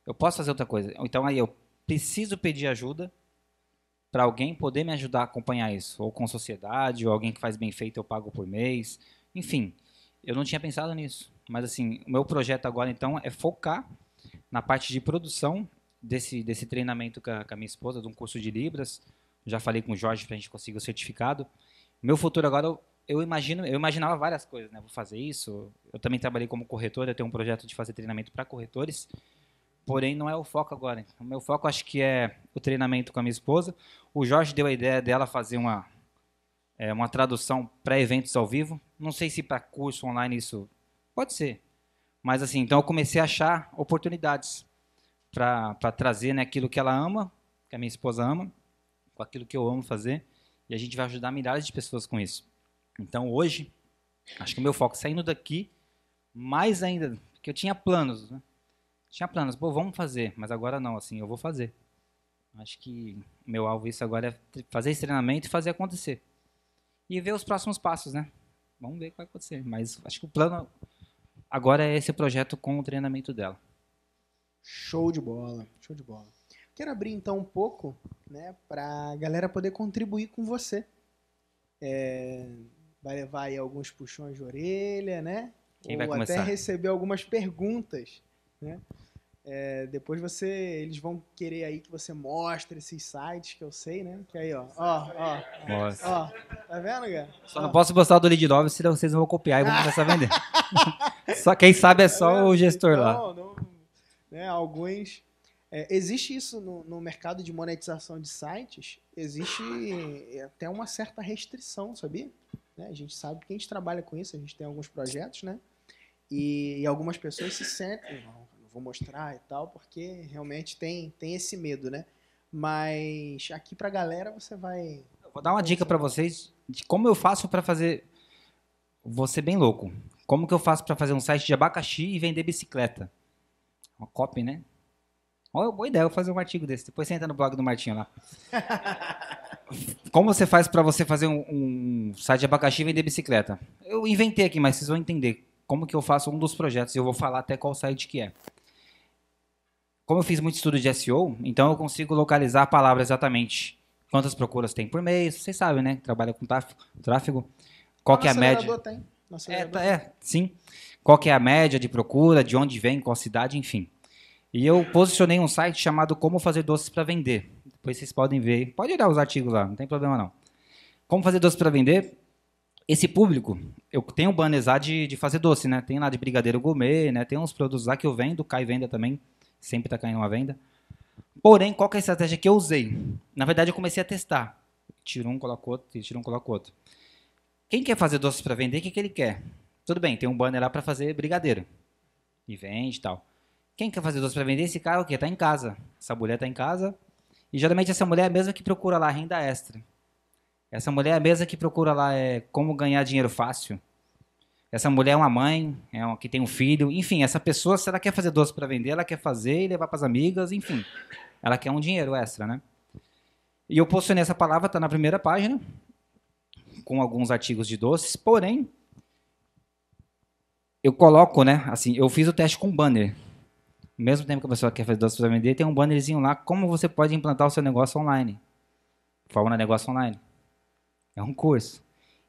S2: eu posso fazer outra coisa. Então aí eu preciso pedir ajuda para alguém poder me ajudar a acompanhar isso. Ou com sociedade, ou alguém que faz bem feito eu pago por mês. Enfim, eu não tinha pensado nisso. Mas assim, o meu projeto agora então é focar na parte de produção desse treinamento com a minha esposa, de um curso de Libras. Já falei com o Jorge para a gente conseguir o certificado. Meu futuro agora, eu imaginava várias coisas, né? Vou fazer isso. Eu também trabalhei como corretor, eu tenho um projeto de fazer treinamento para corretores, porém não é o foco agora. O meu foco acho que é o treinamento com a minha esposa. O Jorge deu a ideia dela fazer uma tradução para eventos ao vivo. Não sei se para curso online isso pode ser, mas assim, então eu comecei a achar oportunidades para trazer, né, aquilo que ela ama, que a minha esposa ama, com aquilo que eu amo fazer, e a gente vai ajudar milhares de pessoas com isso. Então hoje, acho que o meu foco saindo daqui, mais ainda, porque eu tinha planos, né? Tinha planos, pô, vamos fazer, mas agora não, assim, eu vou fazer. Acho que o meu alvo isso agora é fazer esse treinamento e fazer acontecer. E ver os próximos passos, né? Vamos ver o que vai acontecer, mas acho que o plano agora é esse projeto com o treinamento dela.
S1: Show de bola, show de bola. Quero abrir então um pouco, né, para a galera poder contribuir com você. Vai levar aí alguns puxões de orelha, né?
S2: Quem vai
S1: Ou
S2: começar?
S1: até receber algumas perguntas, né? Depois eles vão querer aí que você mostre esses sites que eu sei, né? Que aí, ó,
S2: Nossa.
S1: ó, tá vendo, cara?
S2: Só não posso postar o do Lead Love, senão vocês vão copiar e vão começar a vender. Só quem sabe é só o gestor lá.
S1: Não, né, alguns... existe isso no mercado de monetização de sites, existe até uma certa restrição, sabia? Né? A gente sabe que a gente trabalha com isso, a gente tem alguns projetos, né? E algumas pessoas se sentem, não vou mostrar e tal, porque realmente tem esse medo, né? Mas aqui pra galera você vai...
S2: Vou dar uma dica para vocês de como eu faço para fazer... Vou ser bem louco. Como que eu faço para fazer um site de abacaxi e vender bicicleta? Uma copy, né? Olha, boa ideia, eu vou fazer um artigo desse. Depois você entra no blog do Martinho lá. Como você faz para você fazer um site de abacaxi e vender bicicleta? Eu inventei aqui, mas vocês vão entender como que eu faço um dos projetos. Eu vou falar até qual site que é. Como eu fiz muito estudo de SEO, então eu consigo localizar a palavra exatamente. Quantas procuras tem por mês? Vocês sabem, né? Trabalha com tráfego. Qual que é a média?
S1: Tem.
S2: Sim. Qual que é a média de procura, de onde vem, qual cidade, enfim. E eu posicionei um site chamado Como Fazer Doces para Vender. Depois vocês podem ver. Pode olhar os artigos lá, não tem problema não. Como fazer doces para vender? Esse público, eu tenho banners lá de fazer doce, né? Tem lá de brigadeiro gourmet, né? Tem uns produtos lá que eu vendo, cai venda também. Sempre está caindo uma venda. Porém, qual que é a estratégia que eu usei? Na verdade, eu comecei a testar. Tira um, coloca outro, tira um, coloca outro. Quem quer fazer doces para vender, o que ele quer? Tudo bem, tem um banner lá para fazer brigadeiro. E vende e tal. Quem quer fazer doce para vender? Esse cara o quê? Está em casa. Essa mulher está em casa. E geralmente essa mulher é a mesma que procura lá renda extra. Essa mulher é a mesma que procura lá como ganhar dinheiro fácil. Essa mulher é uma mãe, que tem um filho. Enfim, essa pessoa, se ela quer fazer doce para vender, ela quer fazer e levar para as amigas. Enfim, ela quer um dinheiro extra, né? E eu posicionei essa palavra, está na primeira página, com alguns artigos de doces. Porém, eu coloco, né? Assim, eu fiz o teste com banner. Ao mesmo tempo que a pessoa quer fazer doces para vender, tem um bannerzinho lá, como você pode implantar o seu negócio online. Forma negócio online. É um curso.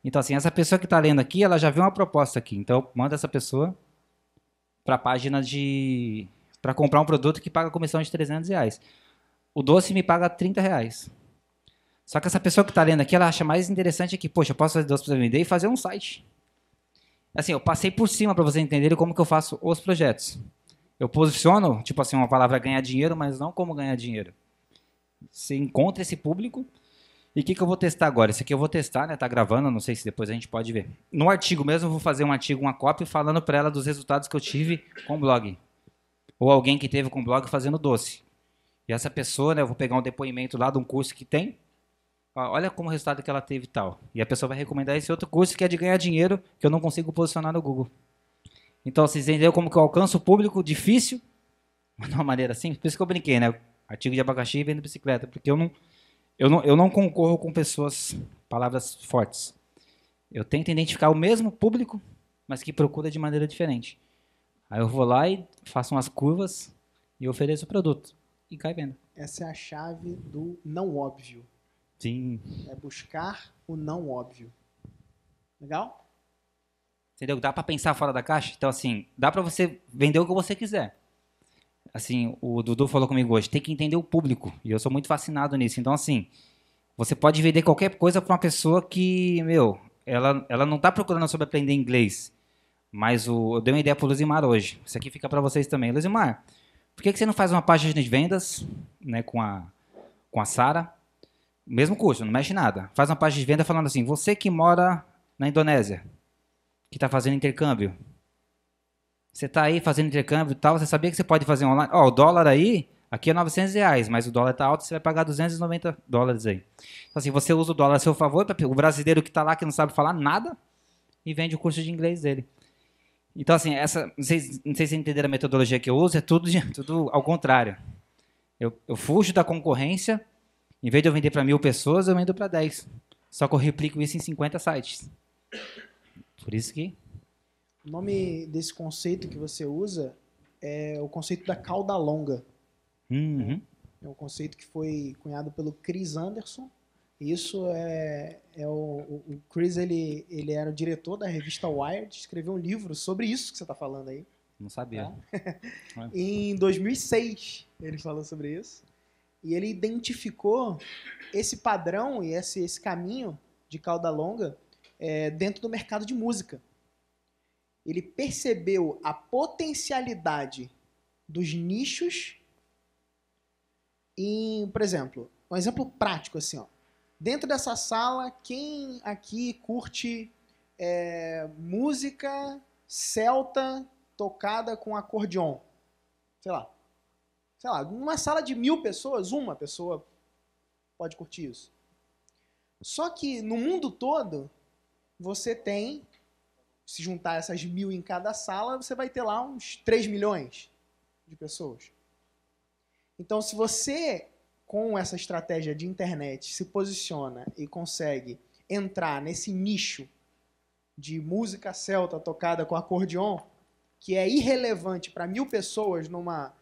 S2: Então, assim, essa pessoa que está lendo aqui, ela já viu uma proposta aqui. Então, eu mando essa pessoa para a página para comprar um produto que paga comissão de R$ 300. O doce me paga R$ 30. Só que essa pessoa que está lendo aqui, ela acha mais interessante que, poxa, eu posso fazer doce para vender e fazer um site. Assim, eu passei por cima para vocês entenderem como que eu faço os projetos. Eu posiciono, tipo assim, uma palavra ganhar dinheiro, mas não como ganhar dinheiro. Você encontra esse público. E o que eu vou testar agora? Esse aqui eu vou testar, né? Tá gravando, não sei se depois a gente pode ver. No artigo mesmo, eu vou fazer um artigo, uma cópia, falando para ela dos resultados que eu tive com o blog. Ou alguém que teve com o blog fazendo doce. E essa pessoa, né? Eu vou pegar um depoimento lá de um curso que tem. Olha como o resultado que ela teve e tal. E a pessoa vai recomendar esse outro curso que é de ganhar dinheiro, que eu não consigo posicionar no Google. Então, vocês entenderam como que eu alcanço o público difícil? Mas de uma maneira simples. Por isso que eu brinquei, né? Artigo de abacaxi e vendo bicicleta. Porque eu não concorro com pessoas, palavras fortes. Eu tento identificar o mesmo público, mas que procura de maneira diferente. Aí eu vou lá e faço umas curvas e ofereço o produto. E cai venda.
S1: Essa é a chave do não óbvio.
S2: Sim.
S1: É buscar o não óbvio. Legal?
S2: Entendeu? Dá para pensar fora da caixa? Então, assim, dá para você vender o que você quiser. Assim, o Dudu falou comigo hoje, tem que entender o público. E eu sou muito fascinado nisso. Então, assim, você pode vender qualquer coisa para uma pessoa que, ela não está procurando sobre aprender inglês. Mas eu dei uma ideia para o Luzimar hoje. Isso aqui fica para vocês também. Luzimar, por que você não faz uma página de vendas, né, com a Sara? Mesmo curso, não mexe nada. Faz uma página de venda falando assim, você que mora na Indonésia, que está fazendo intercâmbio, você está aí fazendo intercâmbio e tal, você sabia que você pode fazer online? Ó, o dólar aí, aqui é R$ 900, mas o dólar está alto, você vai pagar $290 aí. Então, assim, você usa o dólar a seu favor, o brasileiro que está lá, que não sabe falar nada, e vende o curso de inglês dele. Então, assim, não sei se vocês entenderam a metodologia que eu uso, é tudo ao contrário. Eu fujo da concorrência, em vez de eu vender para 1.000 pessoas, eu vendo para 10. Só que eu replico isso em 50 sites. Por isso que...
S1: O nome desse conceito que você usa é o conceito da cauda longa.
S2: Uhum.
S1: É um conceito que foi cunhado pelo Chris Anderson. Isso o Chris, ele era o diretor da revista Wired, escreveu um livro sobre isso que você está falando aí.
S2: Não sabia.
S1: Tá? Em 2006, ele falou sobre isso. E ele identificou esse padrão e esse caminho de cauda longa dentro do mercado de música. Ele percebeu a potencialidade dos nichos por exemplo, um exemplo prático assim, ó. Dentro dessa sala, quem aqui curte música celta tocada com acordeon? Sei lá, numa sala de 1.000 pessoas, uma pessoa pode curtir isso. Só que no mundo todo, você tem, se juntar essas 1.000 em cada sala, você vai ter lá uns 3 milhões de pessoas. Então, se você, com essa estratégia de internet, se posiciona e consegue entrar nesse nicho de música celta tocada com acordeon, que é irrelevante para 1.000 pessoas numa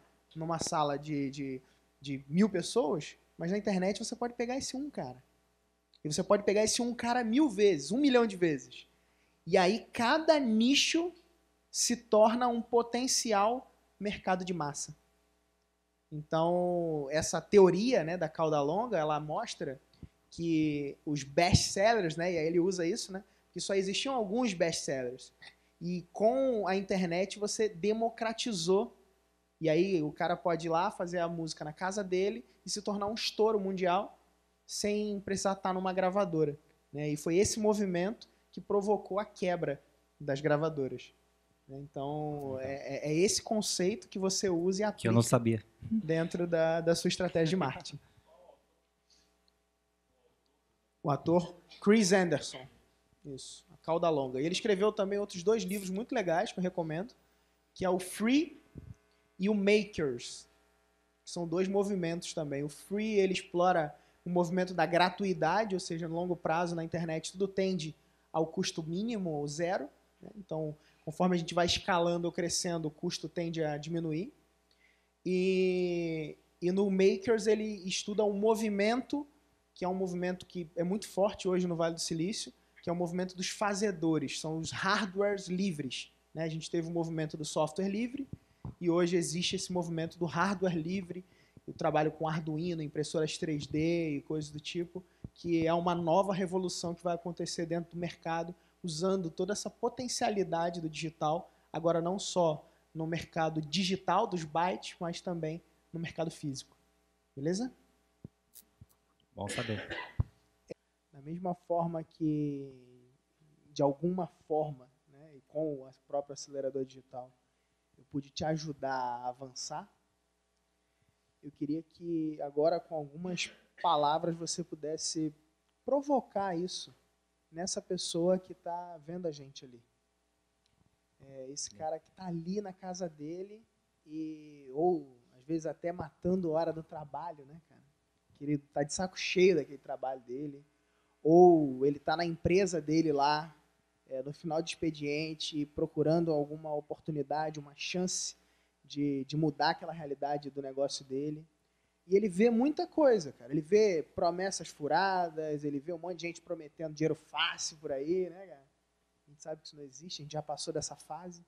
S1: sala de 1.000 pessoas, mas na internet você pode pegar esse um cara. E você pode pegar esse um cara 1.000 vezes, 1 milhão de vezes. E aí cada nicho se torna um potencial mercado de massa. Então, essa teoria, né, da cauda longa, ela mostra que os best-sellers, né, e aí ele usa isso, né, que só existiam alguns best-sellers. E com a internet você democratizou. E aí o cara pode ir lá fazer a música na casa dele e se tornar um estouro mundial sem precisar estar numa gravadora. Né? E foi esse movimento que provocou a quebra das gravadoras. Então, é esse conceito que você usa e aplica
S2: que eu não sabia.
S1: dentro da sua estratégia de marketing. O ator Chris Anderson. Isso, a cauda longa. E ele escreveu também outros 2 livros muito legais que eu recomendo, que é o Free e o Makers. São 2 movimentos também. O Free, ele explora o movimento da gratuidade, ou seja, no longo prazo na internet tudo tende ao custo mínimo ou zero. Né? Então, conforme a gente vai escalando ou crescendo, o custo tende a diminuir. E no Makers ele estuda um movimento, que é um movimento que é muito forte hoje no Vale do Silício, que é o movimento dos fazedores, são os hardwares livres. Né? A gente teve o movimento do software livre e hoje existe esse movimento do hardware livre, o trabalho com Arduino, impressoras 3D e coisas do tipo, que é uma nova revolução que vai acontecer dentro do mercado, usando toda essa potencialidade do digital, agora não só no mercado digital dos bytes, mas também no mercado físico. Beleza?
S2: Bom saber.
S1: Da mesma forma que, de alguma forma, né, e com o próprio acelerador digital, eu pude te ajudar a avançar, eu queria que agora, com algumas palavras, você pudesse provocar isso nessa pessoa que está vendo a gente ali. Esse cara que está ali na casa dele, ou às vezes até matando hora do trabalho, né, cara? Que ele está de saco cheio daquele trabalho dele. Ou ele está na empresa dele lá, no final de expediente, procurando alguma oportunidade, uma chance de mudar aquela realidade do negócio dele. E ele vê muita coisa, cara. Ele vê promessas furadas, ele vê um monte de gente prometendo dinheiro fácil por aí, né, cara? A gente sabe que isso não existe, a gente já passou dessa fase.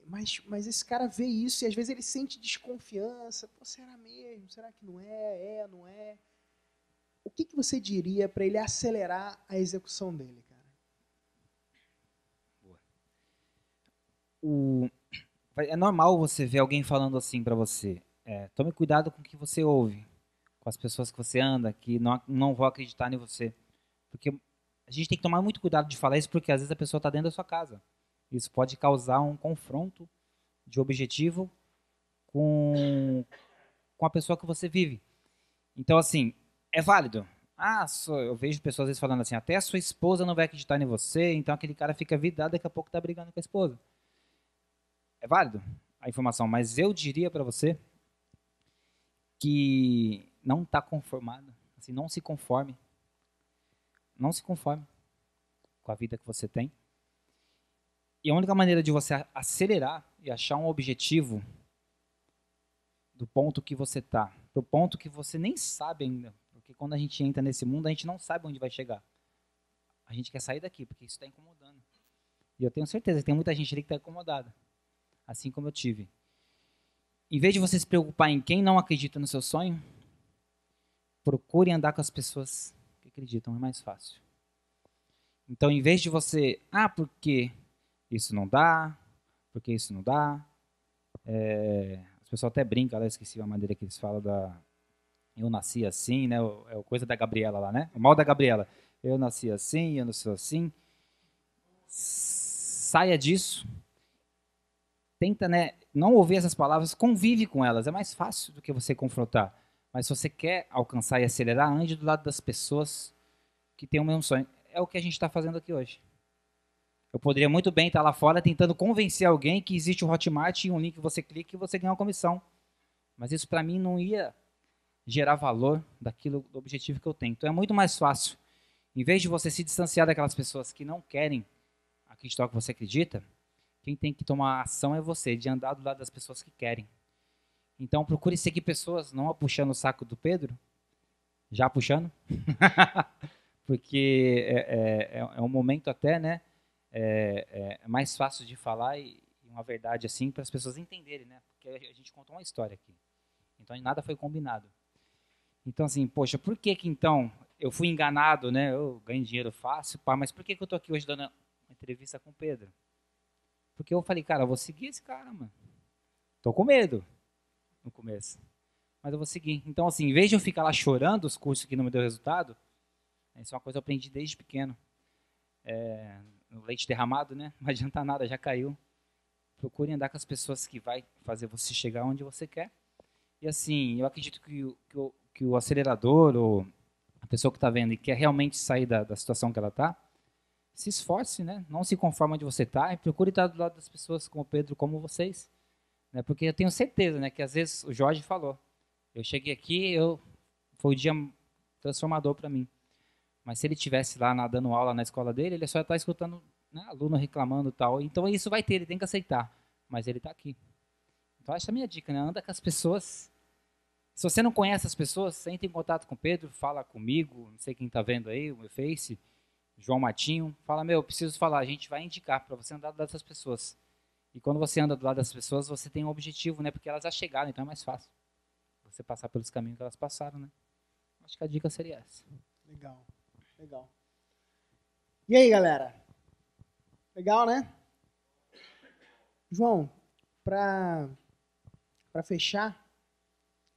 S1: Mas esse cara vê isso e às vezes ele sente desconfiança. Pô, será mesmo? Será que não é? Não é? O que você diria para ele acelerar a execução dele, cara?
S2: É normal você ver alguém falando assim para você. Tome cuidado com o que você ouve, com as pessoas que você anda, que não vão acreditar em você. Porque a gente tem que tomar muito cuidado de falar isso, porque às vezes a pessoa está dentro da sua casa. Isso pode causar um confronto de objetivo com a pessoa que você vive. Então, assim, é válido. Eu vejo pessoas às vezes falando assim, até a sua esposa não vai acreditar em você, então aquele cara fica vidrado, daqui a pouco tá brigando com a esposa. É válido a informação, mas eu diria para você que não está conformado, assim, não se conforme. Não se conforme com a vida que você tem. E a única maneira de você acelerar e achar um objetivo do ponto que você está, do ponto que você nem sabe ainda, porque quando a gente entra nesse mundo, a gente não sabe onde vai chegar. A gente quer sair daqui, porque isso está incomodando. E eu tenho certeza que tem muita gente ali que está incomodada, assim como eu tive. Em vez de você se preocupar em quem não acredita no seu sonho, procure andar com as pessoas que acreditam, é mais fácil. Então, em vez de você, porque isso não dá, porque isso não dá, as pessoas até brincam, eu esqueci a maneira que eles falam eu nasci assim, né? É a coisa da Gabriela lá, né? O mal da Gabriela. Eu nasci assim, eu não sou assim. Saia disso. Tenta, né, não ouvir essas palavras, convive com elas. É mais fácil do que você confrontar. Mas se você quer alcançar e acelerar, ande do lado das pessoas que têm o mesmo sonho. É o que a gente está fazendo aqui hoje. Eu poderia muito bem estar lá fora tentando convencer alguém que existe o Hotmart e um link que você clica e você ganha uma comissão. Mas isso para mim não ia gerar valor do objetivo que eu tenho. Então é muito mais fácil. Em vez de você se distanciar daquelas pessoas que não querem acreditar no que você acredita, quem tem que tomar ação é você, de andar do lado das pessoas que querem. Então procure seguir pessoas, não puxando o saco do Pedro, já puxando, porque é um momento até, né, é mais fácil de falar e uma verdade assim para as pessoas entenderem, né, porque a gente contou uma história aqui, então nada foi combinado. Então assim, poxa, por que então eu fui enganado, né, eu ganho dinheiro fácil, mas por que eu estou aqui hoje dando uma entrevista com o Pedro? Porque eu falei, cara, eu vou seguir esse cara, mano. Tô com medo no começo, mas eu vou seguir. Então, assim, em vez de eu ficar lá chorando os cursos que não me deu resultado, isso é uma coisa que eu aprendi desde pequeno. No leite derramado, né? Não adianta nada, já caiu. Procure andar com as pessoas que vai fazer você chegar onde você quer. E assim, eu acredito que o acelerador, ou a pessoa que está vendo e quer realmente sair da situação que ela está, se esforce, né? Não se conforme onde você está e procure estar do lado das pessoas como o Pedro, como vocês. Né? Porque eu tenho certeza, né, que às vezes o Jorge falou, eu cheguei aqui, foi o dia transformador para mim. Mas se ele tivesse lá dando aula na escola dele, ele só ia estar escutando, né, aluno reclamando e tal. Então isso vai ter, ele tem que aceitar. Mas ele está aqui. Então essa é a minha dica, né? Anda com as pessoas. Se você não conhece as pessoas, entre em contato com o Pedro, fala comigo, não sei quem está vendo aí, o meu Face, João Matinho. Fala, eu preciso falar, a gente vai indicar para você andar dessas pessoas. E quando você anda do lado das pessoas, você tem um objetivo, né? Porque elas já chegaram, então é mais fácil você passar pelos caminhos que elas passaram, né? Acho que a dica seria essa.
S1: Legal, legal. E aí, galera? Legal, né? João, para fechar,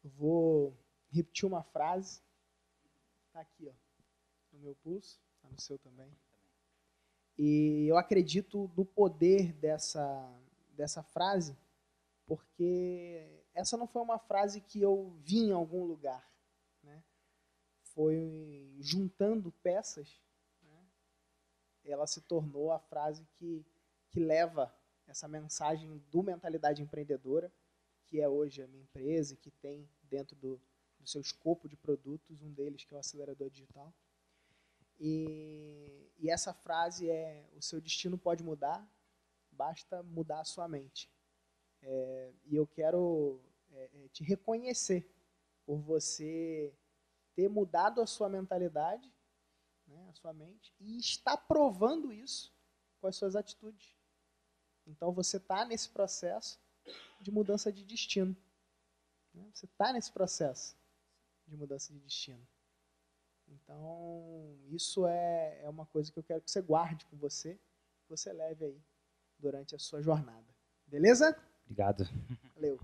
S1: eu vou repetir uma frase. Tá aqui, ó, no meu pulso, tá no seu também. E eu acredito no poder dessa frase, porque essa não foi uma frase que eu vi em algum lugar, né? Foi juntando peças, né? Ela se tornou a frase que leva essa mensagem do Mentalidade Empreendedora, que é hoje a minha empresa, que tem dentro do seu escopo de produtos, um deles que é o acelerador digital. E essa frase é: o seu destino pode mudar, basta mudar a sua mente. E eu quero te reconhecer por você ter mudado a sua mentalidade, né, a sua mente, e está provando isso com as suas atitudes. Então você está nesse processo de mudança de destino. Né? Você está nesse processo de mudança de destino. Então isso é uma coisa que eu quero que você guarde com você, que você leve aí durante a sua jornada. Beleza?
S2: Obrigado.
S1: Valeu.